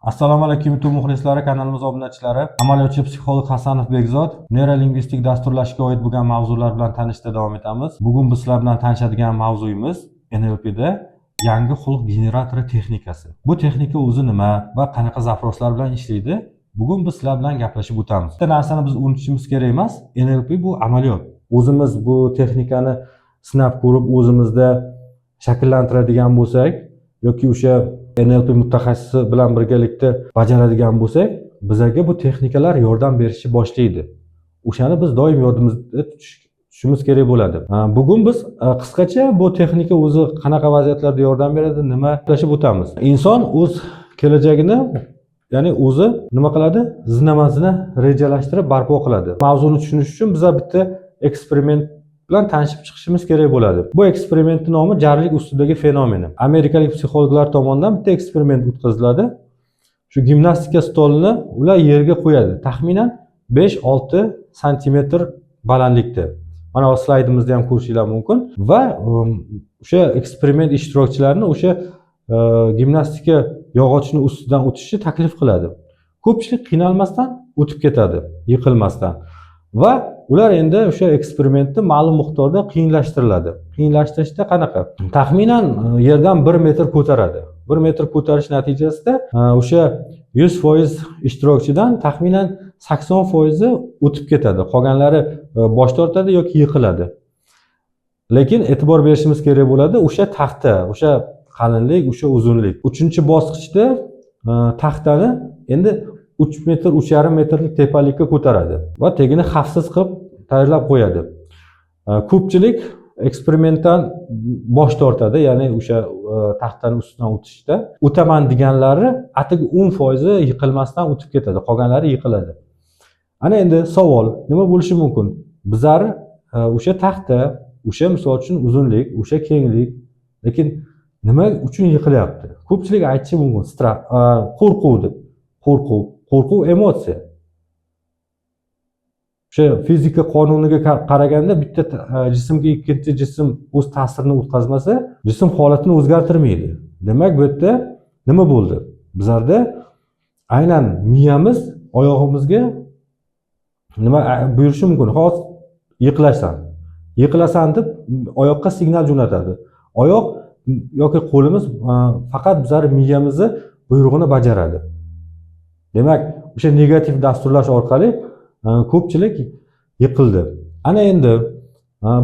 Assalomu alaykum YouTube muxlislari, kanalimiz obunachilari. Amaliyotchi psixolog Hasanov Bekzod neurolingvistik dasturlashga oid bo'lgan mavzular bilan tanishda davom etamiz. Bugun biz sizlar bilan tanishadigan mavzuyimiz NLPda yangi xulq generatori texnikasi. Bu texnika o'zi nima va qanaqa zaproslar bilan ishlaydi? Bugun biz sizlar bilan gaplashib o'tamiz. Bitta narsani biz unutishimiz kerak emas. NLP bu amaliyot. O'zimiz bu texnikani sinab ko'rib o'zimizda shakllantiradigan bo'lsak yoki o'sha NLP mutaxassisi bilan birgalikda bajaradigan bo'lsak, bizga bu texnikalar yordam berishni boshlaydi. O'shani biz doim yodimizda tutishimiz kerak bo'ladi. Bugun biz qisqacha bu texnika o'zi qanaqa vaziyatlarda yordam beradi, nima gaplashib o'tamiz. Inson o'z kelajagini, ya'ni o'zi nima qiladi? Zinamasini rejalashtirib barpo qiladi. Mavzuni tushunish uchun biz bitta eksperiment bilan tanishib chiqishimiz kerak bo'ladi. Bu eksperimentning nomi jarlik ustidagi fenomeni. Amerikalik psixologlar tomonidan bitta eksperiment o'tkaziladi. Shu gimnastika stolini ular yerga qo'yadi. Taxminan 5-6 santimetr balandlikda. Mana bu slaydimizda ham ko'rishingiz mumkin va o'sha eksperiment ishtirokchilarini o'sha gimnastika yog'ochini ustidan o'tishni taklif qiladi. Ko'pchilik qiynalmasdan o'tib ketadi, yiqilmasdan. Va ular endi o'sha eksperimentni ma'lum miqdorda qiyinlashtiriladi. Qiyinlashtirishda qanaqa? Taxminan yerdan 1 metr ko'taradi. 1 metr ko'tarish natijasida o'sha 100% ishtirokchidan taxminan 80% o'tib ketadi. Qolganlari bosh tortadi yoki yiqiladi. Lekin e'tibor berishimiz kerak bo'ladi o'sha taxta, o'sha qalinlik, o'sha uzunlik. 3-bosqichda taxtani endi 3 metr, 3,5 metrlik tepalikka ko'taradi va tegini xavfsiz qilib tayyorlab qo'yadi. Ko'pchilik eksperimentdan bosh tortadi, ya'ni o'sha taxtani ustidan o'tishda. O'taman deganlari atigi 10% yiqilmasdan o'tib ketadi, qolganlari yiqiladi. Ana endi savol nima bo'lishi mumkin? Bizlar o'sha taxta, o'sha misol uchun uzunlik, o'sha kenglik, lekin nima uchun yiqilyapti? Ko'pchilik aytishi mumkin, stress, qo'rquv deb. Qo'rquv emotsiya. O'sha fizika qonuniga qaraganda bitta jismga ikkinchi jism o'z ta'sirini o'tkazmasa, jism holatini o'zgartirmaydi. Demak, bu yerda nima bo'ldi? Bizlarda aynan miyamiz oyog'imizga nima buyurishi mumkin? Hozir yiqilasan deb oyoqqa signal jo'natadi. Oyoq yoki qo'limiz faqat bizlar miyamizni buyrug'ini bajaradi. Demak, o'sha negativ dasturlash orqali ko'pchilik yiqildi. Ana endi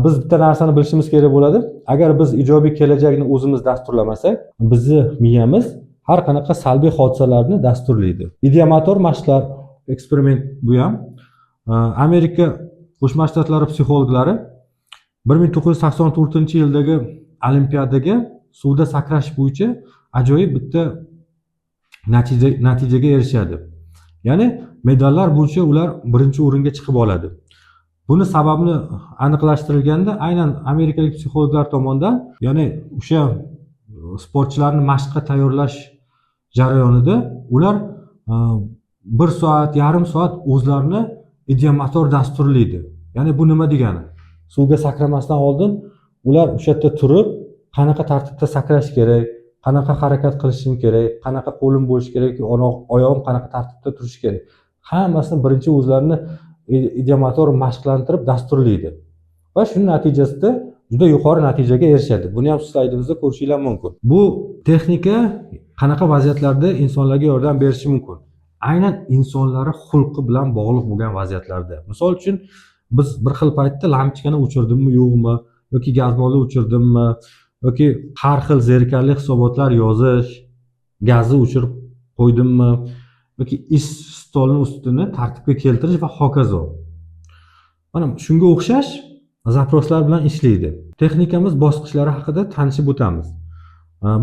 biz bitta narsani bilishimiz kerak bo'ladi. Agar biz ijobiy kelajakni o'zimiz dasturlamasak, bizning miyamiz har qanaqa salbiy hodisalarni dasturlaydi. Ideomotor mashqlar eksperiment bu ham. Amerika Qo'shma Shtatlari psixologlari 1984-yildagi olimpiadaga suvda sakrash bo'yicha ajoyib bitta natijaga erishadi. Ya'ni medallar bo'yicha ular birinchi o'ringa chiqib oladi. Buni sababini aniqlashtirilganda aynan amerikalik psixologlar tomonidan, ya'ni o'sha sportchilarni mashqqa tayyorlash jarayonida ular 1 soat, yarim soat o'zlarini ideomotor dasturlaydi. Ya'ni bu nima degani? Suvga sakramasdan oldin ular o'sha yerda turib, qanaqa tartibda sakrash kerak, qanaqa harakat qilishim kerak, qanaqa qo'lim bo'lishi kerak, oyog'im qanaqa tartibda turishi kerak. Hammasini birinchi o'zlarini ideomotor mashqlantirib dasturlaydi. Va shuning natijasida juda yuqori natijaga erishadi. Buni ham slaydimizda ko'rishingiz mumkin. Bu texnika qanaqa vaziyatlarda insonlarga yordam berishi mumkin? Aynan insonlari xulqi bilan bog'liq bo'lgan vaziyatlarda. Misol uchun biz bir xil paytda lampochkani o'chirdimmi, yo'qmi, yoki gazbolni o'chirdimmi, yoki har xil zerikarli hisobotlar yozish, gazni o'chirib qo'ydimmi, yoki ish stolini ustini tartibga keltirish va hokazo. Mana shunga o'xshash zaproslar bilan ishlaydi. Texnikamiz bosqichlari haqida tanishib o'tamiz.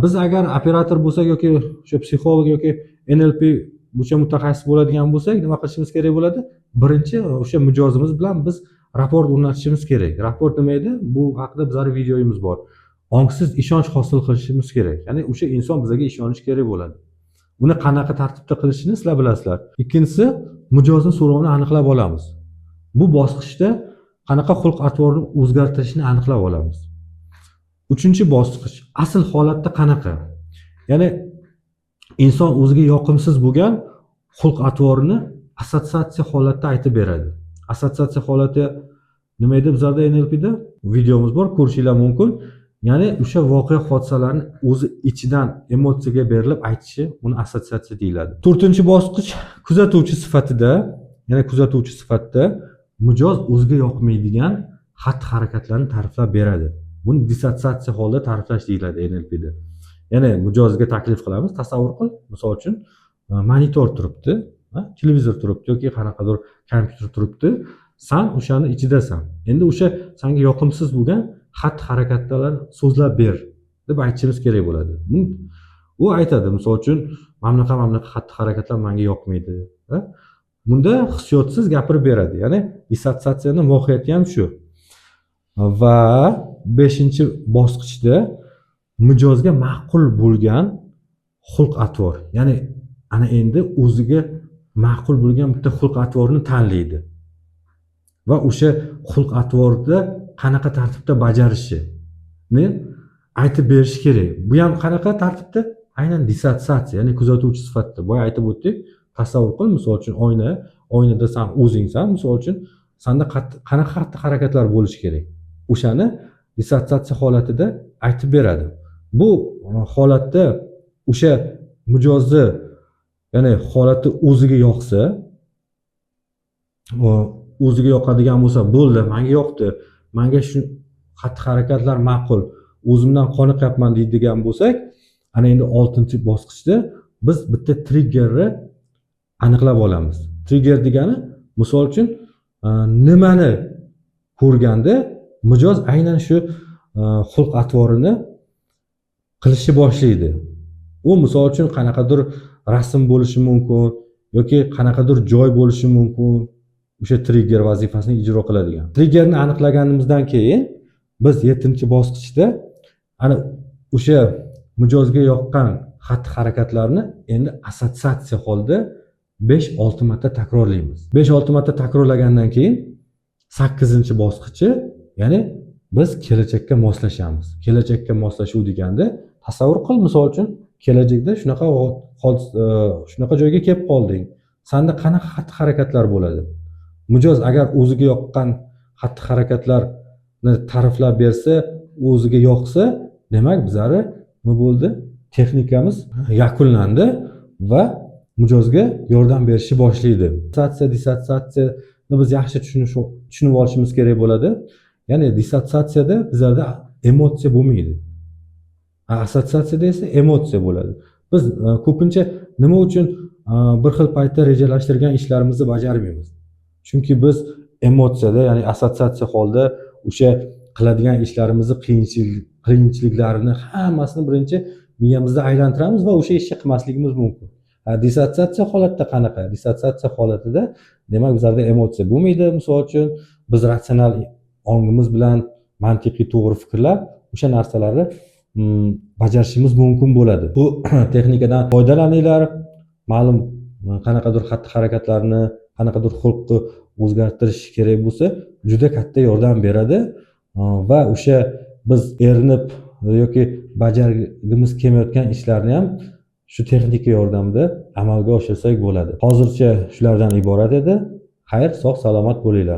Biz agar operator bo'lsak yoki o'sha psixolog yoki NLP bo'yicha mutaxassis bo'ladigan bo'lsak, nima qilishimiz kerak bo'ladi? Birinchi o'sha mijozimiz bilan biz raport o'rnatishimiz kerak. Raport nima edi? Bu haqida bizning videoyimiz bor. Ongsiz ishonch hosil qilishimiz kerak. Ya'ni o'sha inson bizga ishonishi kerak bo'ladi. Buni qanaqa tartibda qilishini sizlar bilasizlar. Ikkinchisi, mijozning so'rovini aniqlab olamiz. Bu bosqichda qanaqa xulq-atvorni o'zgartirishni aniqlab olamiz. 3-bosqich, asl holatda qanaqa? Ya'ni inson o'ziga yoqimsiz bo'lgan xulq atvorini assotsiatsiya holatda aytib beradi. Assotsiatsiya holati nima edi bizlarda NLPda? Videomiz bor, ko'rishinglar mumkin. Ya'ni o'sha voqea hodisalarni o'zi ichidan emotsiyaga berilib aytishi, buni assotsiatsiya deyiladi. 4-bosqich kuzatuvchi sifatida, ya'ni kuzatuvchi sifatida mijoz o'ziga yoqmaydigan xatti-harakatlarni ta'riflab beradi. Buni dissotsiatsiya holida ta'riflash deyiladi NLPda. Ya'ni mijozga taklif qilamiz, tasavvur qil, misol uchun monitor turibdi, televizor turibdi yoki qanaqadir kompyuter turibdi. Sen o'shani ichidasan. Endi o'sha senga yoqimsiz bo'lgan xatti-harakatlarni so'zlab ber deb aytishimiz kerak bo'ladi. U aytadi, misol uchun, mana bunaqa xatti-harakatlar menga yoqmaydi. Bunda hissiyotsiz gapirib beradi. Ya'ni dissotsiatsiyaning mohiyati ham shu. Va 5-bosqichda mijozga ma'qul bo'lgan xulq-atvor. Ya'ni ana endi o'ziga ma'qul bo'lgan bitta xulq-atvorni tanlaydi. Va o'sha xulq-atvorda qanaqa tartibda bajarishini aytib berish kerak. Bu ham qanaqa tartibda? Aynan dissotsiatsiya, ya'ni kuzatuvchi sifatida. Boya aytib o'tdik. Tasavvur qil, misol uchun oynada sen o'zingsan, misol uchun senda qanaqa xatti-harakatlar bo'lishi kerak? O'shani dissotsiatsiya holatida aytib beradi. Bu holatda o'sha mijozni, ya'ni holati o'ziga yoqsa, o'ziga yoqadigan bo'lsa, bo'ldi, menga yoqdi, menga shu xatti-harakatlar ma'qul, o'zimdan qoniqyapman deydigan bo'lsak, ana endi 6-bosqichda biz bitta triggerni aniqlab olamiz. Trigger degani, misol uchun, nimani ko'rganda mijoz aynan shu xulq-atvorini qilishni boshlaydi. U misol uchun qanaqadir rasm bo'lishi mumkin yoki qanaqadir joy bo'lishi mumkin. O'sha trigger vazifasini ijro qiladigan. Triggerni aniqlaganimizdan keyin biz 7-bosqichda ana o'sha mijozga yoqqan xatti-harakatlarni endi assotsiatsiya holida 5-6 marta takrorlaymiz. 5-6 marta takrorlagandan keyin 8-bosqichi, ya'ni biz kelajakka moslashamiz. Kelajakka moslashuv deganda tasavvur qil, misol uchun kelajakda shunaqa joyga kelib qolding. Senda qanaqa xatti-harakatlar bo'ladi? Mijoz agar o'ziga yoqqan xatti-harakatlarni ta'riflab bersa, o'ziga yoqsa, demak bizlari nima bo'ldi? Texnikamiz yakunlandi va mijozga yordam berishni boshlaydi. Dissotsiatsiyani biz yaxshi tushunib olishimiz kerak bo'ladi. Ya'ni dissotsiatsiyada bizlarda emotsiya bo'lmaydi. Assotsiatsiyada esa emotsiya bo'ladi. Biz ko'pincha nima uchun bir xil paytda rejalashtirgan ishlarimizni bajarmaymiz? Chunki biz emotsiyada, ya'ni assotsiatsiya holida o'sha qiladigan ishlarimizni qiyinchiliklarini hammasini birinchi miyamizda aylantiramiz va o'sha ishni qilmasligimiz mumkin. Dissotsiatsiya holatida qanaqa? Dissotsiatsiya holatida demak bizlarda emotsiya bo'lmaydi. Misol uchun biz ratsional ongimiz bilan mantiqiy to'g'ri fikrlab o'sha narsalarni bajarishimiz mumkin bo'ladi. Bu texnikadan foydalaninglar. Ma'lum qanaqadir xatti-harakatlarni, qanaqadir xulqni o'zgartirish kerak bo'lsa, juda katta yordam beradi va o'sha biz erinib yoki bajargimiz kelmayotgan ishlarni ham shu texnika yordamida amalga oshirsak bo'ladi. Hozircha shulardan iborat edi. Xayr, sog' salomat bo'linglar.